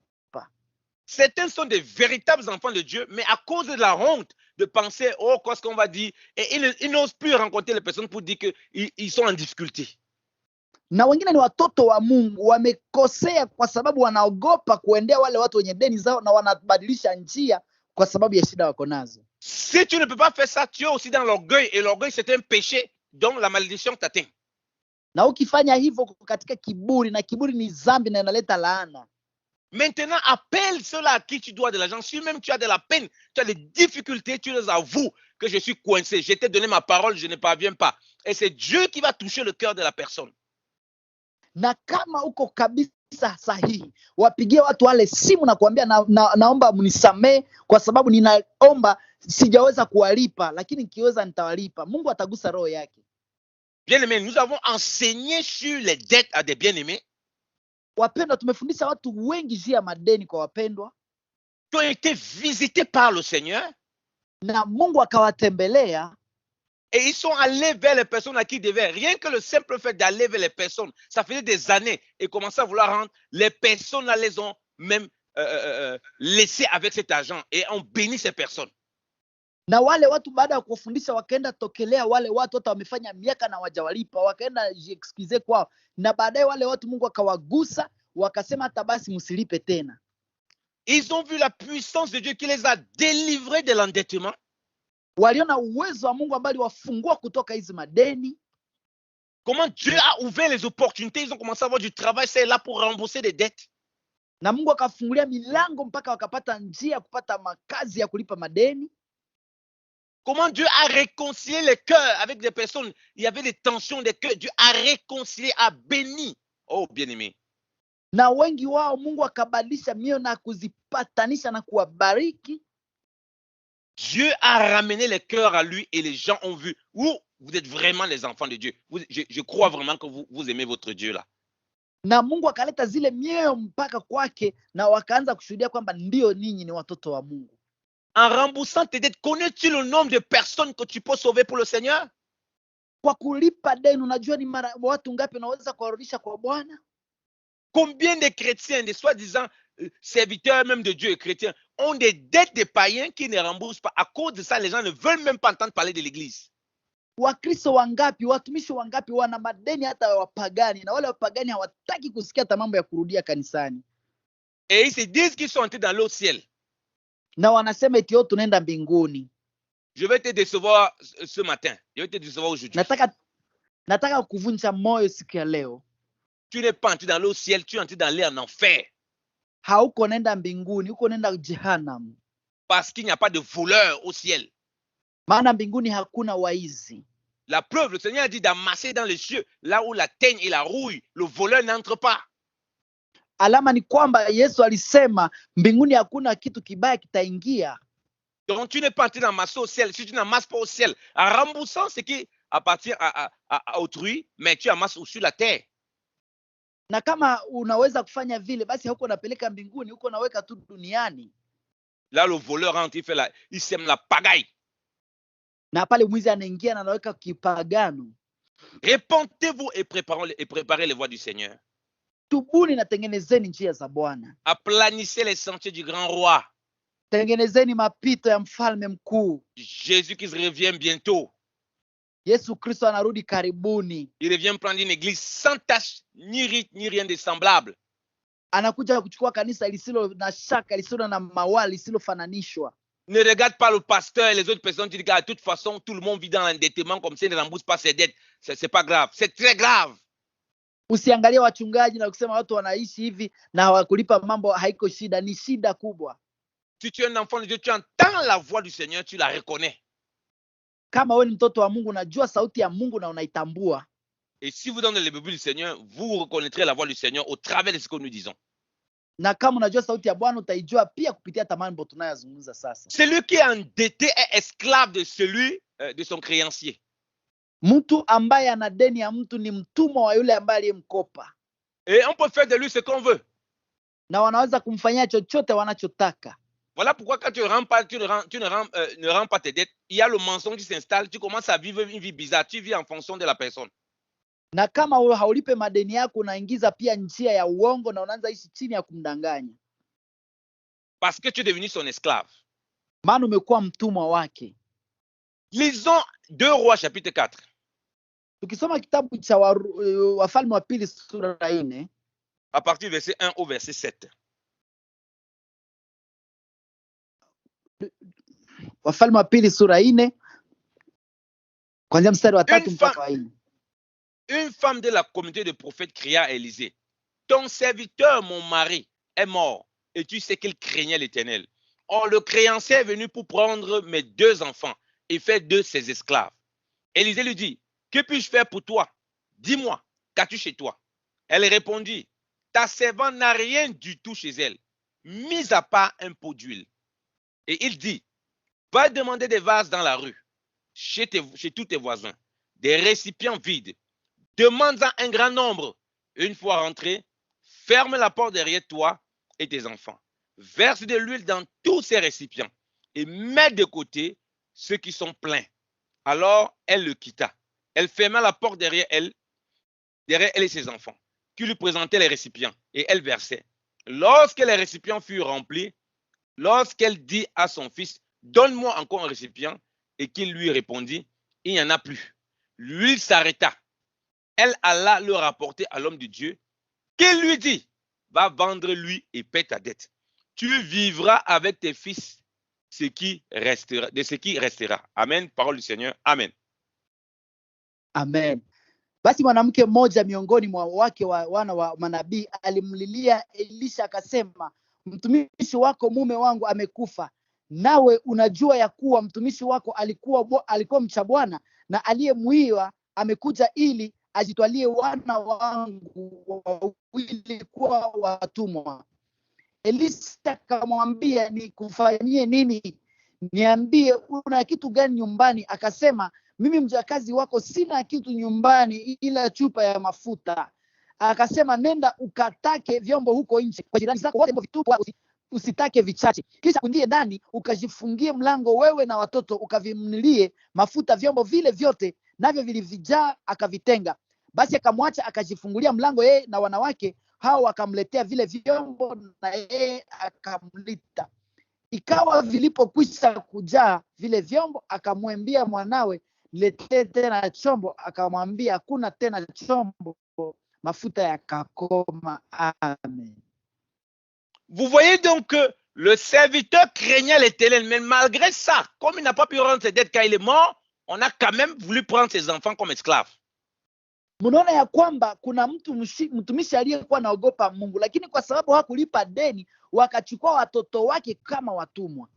Certains sont des véritables enfants de Dieu, mais à cause de la honte de penser, oh, qu'est-ce qu'on va dire, et ils n'osent plus rencontrer les personnes pour dire qu'ils sont en difficulté. Na wengine ni watoto wa Mungu, wamekosea kwa sababu wanaogopa kuendea wale watu wenye deni zao na wanabadilisha njia kwa sababu ya shida wako nazo. Si tu ne peux pas faire ça, tu es aussi dans l'orgueil, et l'orgueil c'est un péché dont la malédiction t'atteint. Na ukifanya hivyo katika kiburi, na kiburi ni dhambi na inaleta laana. Maintenant, appelle ceux-là à qui tu dois de l'argent. Si même tu as de la peine, tu as des difficultés, tu les avoues que je suis coincé. Je t'ai donné ma parole, je ne parviens pas. Et c'est Dieu qui va toucher le cœur de la personne. Na kama uko kabisa sahihi, wapigie watu wale simu na kuambia naomba mnisamee kwa sababu ninaomba sijaweza kuwalipa, lakini nikiweza nitawalipa. Mungu atagusa roho yake. Bien-aimés, nous avons enseigné sur les dettes à des bien-aimés. Wapendwa, tumefundisha watu wengi juu ya madeni kwa wapendwa, qui ont été visités par le Seigneur. Na Mungu akawatembelea. Et ils sont allés vers les personnes à qui ils devaient. Rien que le simple fait d'aller vers les personnes, ça faisait des années. Et commençaient à vouloir rendre. Les personnes là les ont même laissés avec cet argent. Et ont béni ces personnes. Na wale watu baada ya kufundisha wakaenda tokelea wale watu hata wamefanya miaka na wajawalipa, wakaenda jiexcuse kwao, na baadaye wale watu Mungu akawagusa, wakasema hata basi msilipe tena. Ils ont vu la puissance de Dieu qui les a délivrés de l'endettement. Waliona uwezo wa Mungu ambaye aliwafungua kutoka hizo madeni. Comment Dieu a ouvert les opportunités, ils ont commencé à avoir du travail, c'est là pour rembourser des dettes. Na Mungu akafungulia milango mpaka wakapata njia kupata makazi ya kulipa madeni. Comment Dieu a réconcilié les cœurs avec des personnes. Il y avait des tensions des cœurs. Dieu a réconcilié, a béni. Oh, bien-aimé. Na wengi wao Mungu akabadilisha mioyo na kuzipatanisha na kuwabariki. Dieu a ramené les cœurs à lui et les gens ont vu. Vous êtes vraiment les enfants de Dieu. Je crois vraiment que vous aimez votre Dieu là. Na Mungu akaleta zile mioyo mpaka kwake na wakaanza kushuhudia kwamba ndio ninyi ni watoto wa Mungu. En remboursant tes dettes, connais-tu le nombre de personnes que tu peux sauver pour le Seigneur? Kwa kulipa deni, unajua ni watu ngapi unaweza kuwarudisha kwa Bwana? Combien de chrétiens, de soi-disant serviteurs même de Dieu et chrétiens, ont des dettes de païens qui ne remboursent pas. À cause de ça, les gens ne veulent même pas entendre parler de l'église. Wakristo wangapi, watumishi wangapi wana madeni hata wapagani, na wale wapagani hawataki kusikia hata mambo ya kurudia kanisani. Et ils se disent qu'ils sont entrés dans l'au ciel. Na wanasema eti tunaenda mbinguni. Je vais te décevoir ce matin. Je vais te décevoir aujourd'hui. Nataka kuvunja moyo siku ya leo. Tu n'es pas entré dans l'au ciel, tu es entré dans l'air en enfer. Hauko nenda mbinguni, uko nenda jehanamu. Parce qu'il n'y a pas de voleur au ciel. Maana mbinguni hakuna waizi. La preuve, le Seigneur a dit d'amasser dans les cieux, là où la teigne et la rouille, le voleur n'entre pas. Alama ni kwamba Yesu alisema mbinguni hakuna kitu kibaya kitaingia. Donc tu n'es pas entré d'amasser au ciel. Si tu n'amasses pas au ciel, en remboursant ce qui appartient à autrui, mais tu amasses sur la terre. Na kama unaweza kufanya vile, basi huko unapeleka mbinguni, huko unaweka tu duniani. Là le voleur rentre, il sème la pagaille. Na pale mwizi anaingia na anaweka kipagano. Répentez-vous et préparez les voies du Seigneur. Tubuni na tengenezeni njia za Bwana. Aplanissez les sentiers du grand roi. Tengenezeni mapito ya mfalme mkuu. Jésus qui revient bientôt. Yesu Kristo anarudi karibuni. Il revient prendre une église sans tache, ni rite, ni rien de semblable. Anakuja kuchukua kanisa lisilo na shaka, lisilo na mawali, lisilofananishwa. Ne regarde pas le pasteur et les autres personnes qui disent que de toute façon tout le monde vit dans l'endettement comme ça, il ne rembourse pas ses dettes. C'est pas grave, c'est très grave. Usiangalie wachungaji na kusema watu wanaishi hivi na hawakulipa mambo, haiko shida, ni shida kubwa. Si tu es un enfant de Dieu, tu entends la voix du Seigneur, tu la reconnais. Kama wewe ni mtoto wa Mungu, unajua sauti ya Mungu na unaitambua. Et si vous donnez les bébés du Seigneur, vous reconnaîtrez la voix du Seigneur au travers de ce que nous disons. Na kama unajua sauti ya Bwana, utaijua pia kupitia mambo tunayozungumza sasa. Celui qui est endetté est esclave de celui de son créancier. Mtu ambaye ana deni ya mtu ni mtumwa wa yule ambaye aliyemkopa. Et on peut faire de lui ce qu'on veut. Na wanaweza kumfanyia chochote wanachotaka. Voilà pourquoi quand tu ne rends pas tes dettes, il y a le mensonge qui s'installe, tu commences à vivre une vie bizarre, tu vis en fonction de la personne. Na kama haulipe madeni yako, unaingiza pia njia ya uongo na unaanza ishi chini ya kumdanganya. Parce que tu es devenu son esclave. Maana umekuwa mtumwa wake. Lisons 2 Rois chapitre 4. Tukisoma kitabu cha Wafalme wa pili sura 4. À partir du verset 1 au verset 7. Wafalme wa pili sura 4 kuanzia mstari wa 3 mpaka 4. Une femme de la communauté de prophètes cria à Élisée: ton serviteur, mon mari, est mort, et tu sais qu'il craignait l'Éternel. Or, le créancier est venu pour prendre mes 2 enfants et faire d'eux ses esclaves. Élisée lui dit: que puis-je faire pour toi? Dis-moi, qu'as-tu chez toi? Elle répondit: ta servante n'a rien du tout chez elle, mis à part un pot d'huile. Et il dit: va demander des vases dans la rue, chez tous tes voisins, des récipients vides. Demande-en un grand nombre. Une fois rentré, ferme la porte derrière toi et tes enfants. Verse de l'huile dans tous ces récipients et mets de côté ceux qui sont pleins. Alors elle le quitta. Elle ferma la porte derrière elle et ses enfants, qui lui présentaient les récipients, et elle versait. Lorsque les récipients furent remplis, lorsqu'elle dit à son fils: donne-moi encore un récipient, et qu'il lui répondit: il n'y en a plus. L'huile s'arrêta. Elle alla le rapporter à l'homme de Dieu, qui lui dit: va vendre lui et paie ta dette. Tu vivras avec tes fils de ce qui restera. Amen. Parole du Seigneur. Amen. Amen. Basi mwanamke mmoja miongoni mwa wake wana wa manabii alimlilia Elisha akasema, mtumishi wako mume wangu amekufa, nawe unajua ya kuwa mtumishi wako alikuwa mcha Bwana, na aliyemuiwa amekuja ili ajitwalie wana wangu wawili kuwa watumwa. Elisha akamwambia, nikufanyie nini? Niambie, una kitu gani nyumbani? Akasema, mimi mjakazi wako sina kitu nyumbani ila chupa ya mafuta. Akasema, nenda ukatake vyombo huko nje kwa jirani zako wote, vitupa usitake vichache. Kisha uingie ndani ukajifungie mlango, wewe na watoto, ukavimnilie mafuta vyombo vile vyote, navyo vilivijaa akavitenga. Basi akamwacha akajifungulia mlango, yeye na wanawake hao wakamletea vile vyombo, na yeye akamlita. Ikawa vilipokwisha kujaa vile vyombo, akamwambia mwanawe, letee tena chombo. Akamwambia, hakuna tena chombo. Mafuta yakakoma. Amen. Vous voyez donc que le serviteur craignait l'Éternel, mais malgré ça, comme il n'a pas pu rendre ses dettes quand il est mort, on a quand même voulu prendre ses enfants comme esclaves. Mnaona ya kwamba kuna mtumishi aliyekuwa anaogopa Mungu, lakini kwa sababu hakulipa deni, wakachukua watoto wake kama watumwa.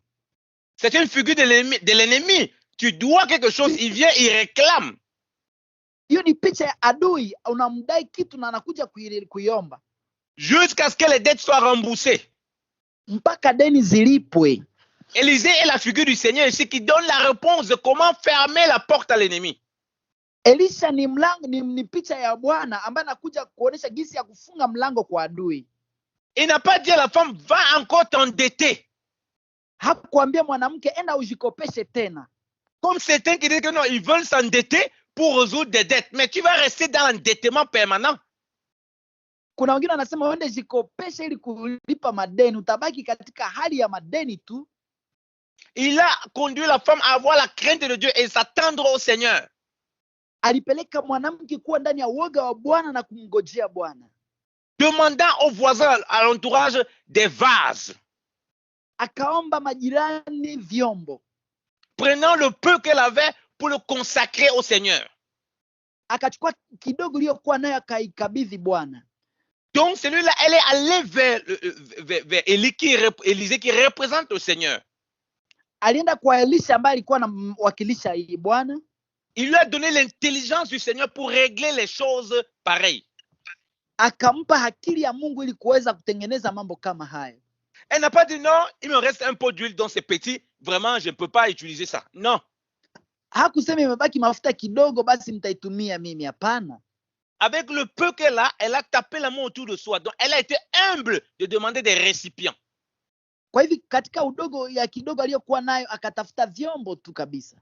C'est une figure de l'ennemi. Tu dois quelque chose, il vient, il réclame. Hiyo ni picha ya adui, unamdai kitu na anakuja kuiomba. Jusqu'à ce que les dettes soient remboursées. Mpaka deni zilipwe. Élisée est la figure du Seigneur ici qui donne la réponse de comment fermer la porte à l'ennemi. Elisha ni picha ya Bwana ambaye anakuja kuonesha jinsi ya kufunga mlango kwa adui. Il n'a pas dit à la femme, va encore t'endetter. Hakuambia mwanamke, enda ujikopeshe tena. Comme certains qui disent que non, ils veulent s'endetter pour résoudre des dettes. Mais tu vas rester dans l'endettement permanent. Kuna wengine wanasema wende jikopeshe ili kulipa madeni, utabaki katika hali ya madeni tu. Il a conduit la femme à avoir la crainte de Dieu et s'attendre au Seigneur. Alipeleka mwanamke kuwa ndani ya woga wa Bwana na kumngojea Bwana. Demandant aux voisins, à l'entourage, des vases. Akaomba majirani vyombo. Prenant le peu qu'elle avait pour le consacrer au Seigneur. Akachukua kidogo iliyokuwa nayo akaikabidhi Bwana. Donc celui-là, elle est allée vers Élisée qui représente le Seigneur. alienda kwa Elisha ambaye alikuwa anamwakilisha hii Bwana. Il lui a donné l'intelligence du Seigneur pour régler les choses pareilles. Akampa akili ya Mungu ili kuweza kutengeneza mambo kama haya. Elle n'a pas dit non, il me reste un pot d'huile donc c'est petit, vraiment je ne peux pas utiliser ça. Non. Hakusema imebaki mafuta kidogo basi mtaitumia mimi, hapana. Avec le peu qu'elle a, elle a tapé la main autour de soi. Donc elle a été humble de demander des récipients. Kwa hivi katika udogo ya kidogo aliyokuwa nayo akatafuta vyombo tu kabisa.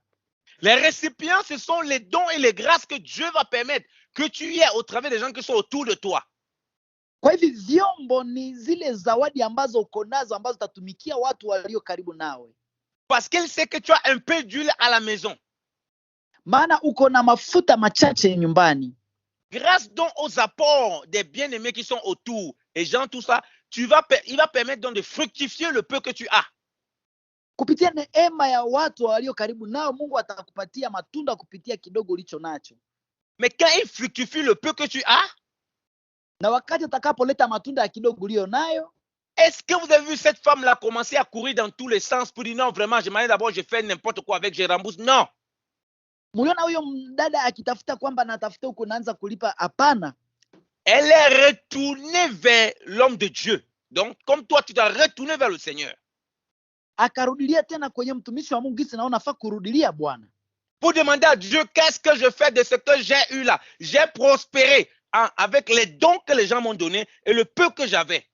Les récipients, ce sont les dons et les grâces que Dieu va permettre que tu aies au travers des gens qui sont autour de toi. Kwa hivi vyombo ni zile zawadi ambazo uko nazo ambazo utatumikia watu walio karibu nawe. Parce qu'elle sait que tu as un peu d'huile à la maison. Maana uko na mafuta machache nyumbani. Grâce donc aux apports des bien-aimés qui sont autour et gens tout ça, il va permettre donc de fructifier le peu que tu as. Kupitia neema ya watu walio karibu nao, Mungu atakupatia matunda kupitia kidogo ulicho nacho. Mais quand il fructifie le peu que tu as, na wakati atakapoleta matunda ya kidogo ulio nayo, est-ce que vous avez vu cette femme-là commencer à courir dans tous les sens pour dire non, vraiment, je m'en ai d'abord, je fais n'importe quoi avec, je rembourse? Non. Muliona huyo mdada akitafuta kwamba natafuta huko naanza kulipa? Hapana. Elle est retournée vers l'homme de Dieu. Donc, comme toi, tu dois retourner vers le Seigneur. Akarudilia tena kwenye mtumishi wa Mungu, gisi na unafaa kurudilia Bwana. Pour demander à Dieu, qu'est-ce que je fais de ce que j'ai eu là? J'ai prospéré avec les dons que les gens m'ont donnés et le peu que j'avais.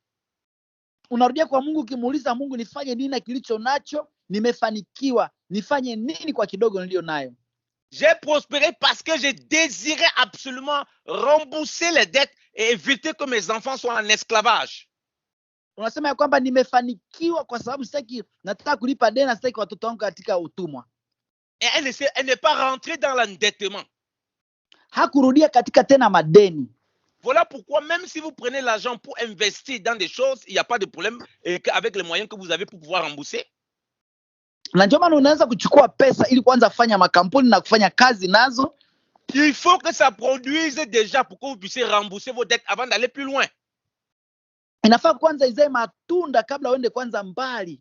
Unarudia kwa Mungu ukimuuliza Mungu, nifanye nini na kilicho nacho? Nimefanikiwa, nifanye nini kwa kidogo nilio nayo? J'ai prospéré parce que je désirais absolument rembourser les dettes et éviter que mes enfants soient en esclavage. Unasema ya kwamba nimefanikiwa kwa sababu nataka kulipa deni, sitaki watoto wangu katika utumwa. Et elle n'est pas rentrée dans l'endettement. Hakurudia katika tena madeni. Voilà pourquoi même si vous prenez l'argent pour investir dans des choses, il n'y a pas de problème avec les moyens que vous avez pour pouvoir rembourser. Na ndio maana unaanza kuchukua pesa ili kuanza kufanya makampuni na kufanya kazi nazo. Il faut que ça produise déjà pour que vous puissiez rembourser vos dettes avant d'aller plus loin. Inafaa kwanza izae matunda kabla uende kwanza mbali.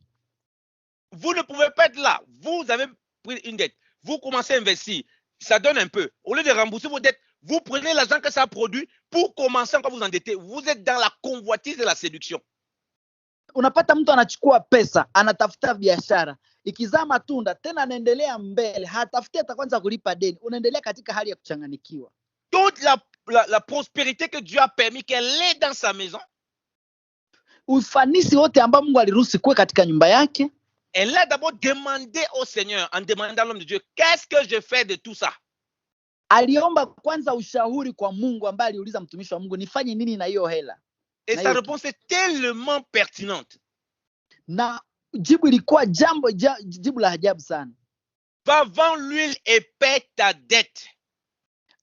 Vous ne pouvez pas être là. Vous avez pris une dette. Vous commencez à investir. Ça donne un peu. Au lieu de rembourser vos dettes, vous prenez l'argent que ça produit pour commencer encore à vous endetter. Vous êtes dans la convoitise de la séduction. Unapata mtu anachukua pesa, anatafuta biashara. Ikizaa matunda, tena anaendelea mbele. Hatafuti hata kwanza kulipa deni. Unaendelea katika hali ya kuchanganikiwa. Toute la prospérité que Dieu a permis qu'elle ait dans sa maison. Ufanisi wote ambao Mungu aliruhusu kuwe katika nyumba yake. Elle a d'abord demandé au Seigneur, en demandant à l'homme de Dieu, qu'est-ce que je fais de tout ça? Aliomba kwanza ushauri kwa Mungu, ambaye aliuliza mtumishi wa Mungu, nifanye nini na hiyo hela? Et sa réponse est tellement pertinente. Na jibu ilikuwa jibu la ajabu sana. Va vendre l'huile et paie ta dette.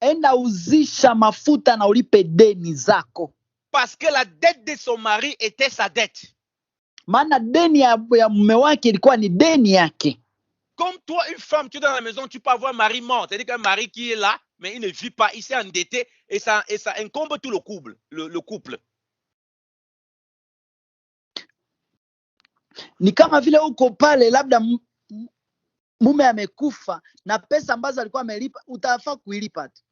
Enda uzisha mafuta na ulipe deni zako. Parce que la dette de son mari était sa dette. Maana deni ya mume wake ilikuwa ni deni yake. Comme toi, une femme, tu es dans la maison, tu peux avoir un mari mort. C'est-à-dire qu'un mari qui est là, mais il ne vit pas, il s'est endetté et ça incombe tout le couple. Ni kama vile uko pale, labda mume amekufa na pesa ambazo alikuwa amelipa utafaa kuilipa tu.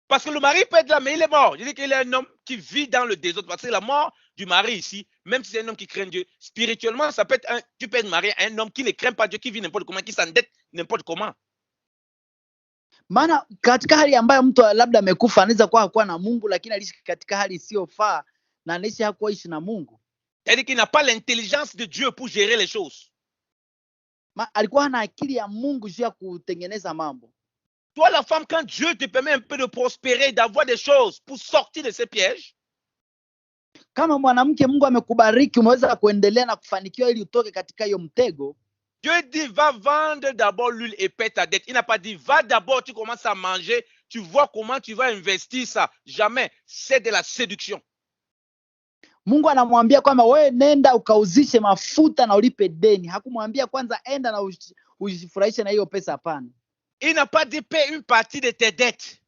Parce que le mari peut être là, mais il est mort. Je dis qu'il est un homme qui vit dans le désordre. Parce que la mort du mari ici, même si c'est un homme qui craint Dieu, spirituellement, ça peut être tu peux être marié à un homme qui ne craint pas Dieu, qui vit n'importe comment, qui s'endette n'importe comment. Maana katika hali ambayo mtu labda amekufa, anaweza kuwa na Mungu lakini aliishi katika hali isiyofaa na anaishi hakuishi na Mungu. C'est-à-dire qu'il n'a pas l'intelligence de Dieu pour gérer les choses. Alikuwa hana akili ya Mungu juu ya kutengeneza mambo. Toi, la femme, quand Dieu te permet un peu de prospérer, d'avoir des choses pour sortir de ces pièges. Kama mwanamke Mungu amekubariki, umeweza kuendelea na kufanikiwa ili utoke katika hiyo mtego. Dieu dit, va vendre d'abord l'huile et paie ta dette. Il n'a pas dit, va d'abord, tu commences à manger, tu vois comment tu vas investir ça. Jamais. C'est de la séduction. Mungu anamwambia kwamba wewe nenda ukauzishe mafuta na ulipe deni. Hakumwambia kwanza enda na ujifurahishe na hiyo pesa, hapana. Il n'a pas dit paie une partie de tes dettes.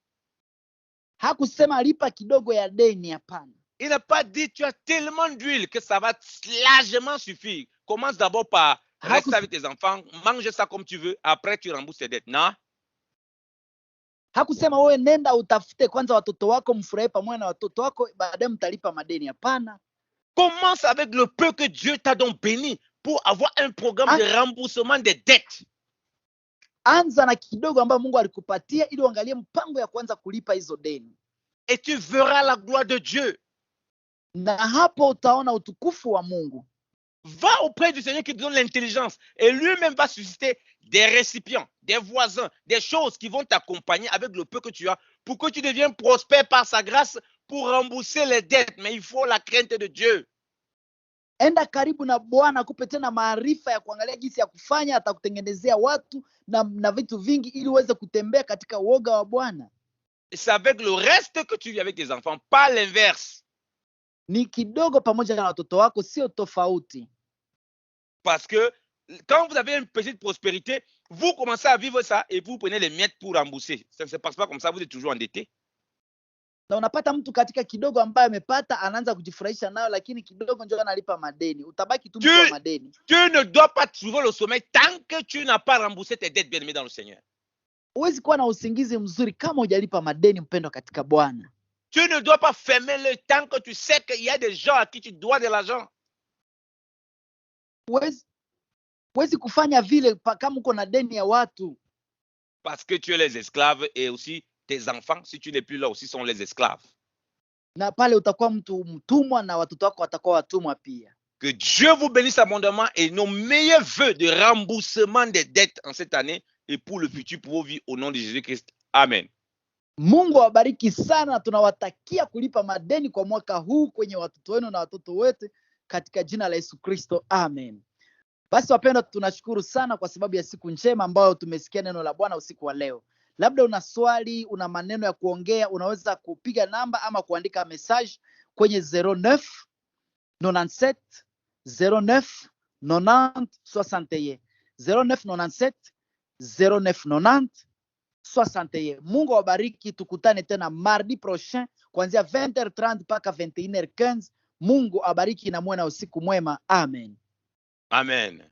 Hakusema lipa kidogo ya deni, hapana. Il n'a pas dit tu as tellement d'huile que ça va largement suffire. Commence d'abord par reste avec tes enfants, mange ça comme tu veux, après tu rembourses tes dettes. Non. Hakusema wewe nenda utafute kwanza watoto wako mfurahi pamoja na watoto wako baadaye mtalipa madeni. Hapana. Commence avec le peu que Dieu t'a donc béni pour avoir un programme de remboursement des dettes. Anza na kidogo ambayo Mungu alikupatia ili uangalie mpango ya kwanza kulipa hizo deni. Et tu verras la gloire de Dieu. Na hapo utaona utukufu wa Mungu. Va auprès du Seigneur qui te donne l'intelligence et lui-même va susciter des récipients, des voisins, des choses qui vont t'accompagner avec le peu que tu as pour que tu deviennes prospère par sa grâce pour rembourser les dettes. Mais il faut la crainte de Dieu. Enda karibu na Bwana akupe tena maarifa ya kuangalia jinsi ya kufanya, atakutengenezea watu na vitu vingi ili uweze kutembea katika uoga wa Bwana. C'est avec le reste que tu vis avec tes enfants, pas l'inverse. Ni kidogo pamoja na watoto wako, sio tofauti. Parce que quand vous avez une petite prospérité, vous commencez à vivre ça et vous prenez les miettes pour rembourser. Ça ne se passe pas comme ça, vous êtes toujours endetté. Na unapata mtu katika kidogo ambaye amepata anaanza kujifurahisha nayo, lakini kidogo ndio analipa madeni. Utabaki tu mtu wa madeni. Tu ne dois pas trouver le sommeil tant que tu n'as pas remboursé tes dettes, bien-aimé dans le Seigneur. Huwezi kuwa na usingizi mzuri kama hujalipa madeni, mpendwa katika Bwana. Tu ne dois pas fermer le temps que tu sais qu'il y a des gens à qui tu dois de l'argent. Huwezi kufanya vile kama uko na deni ya watu. Parce que tu es les esclaves et aussi tes enfants, si tu n'es plus là aussi, sont les esclaves. Na pale utakuwa mtu mtumwa na watoto wako watakuwa watumwa pia. Que Dieu vous bénisse abondamment et nos meilleurs vœux de remboursement des dettes en cette année et pour le futur pour vos vies au nom de Jésus-Christ. Amen. Mungu awabariki sana, tunawatakia kulipa madeni kwa mwaka huu kwenye watoto wenu na watoto wetu katika jina la Yesu Kristo. Amen. Basi wapendwa, tunashukuru sana kwa sababu ya siku njema ambayo tumesikia neno la Bwana usiku wa leo. Labda una swali, una maneno ya kuongea, unaweza kupiga namba ama kuandika message kwenye 09 97 09 90 61 0997 09 90 61. Mungu awabariki, tukutane tena mardi prochain kuanzia 20h30 mpaka 21h15. Mungu awabariki na muwe na usiku mwema. Amen. Amen.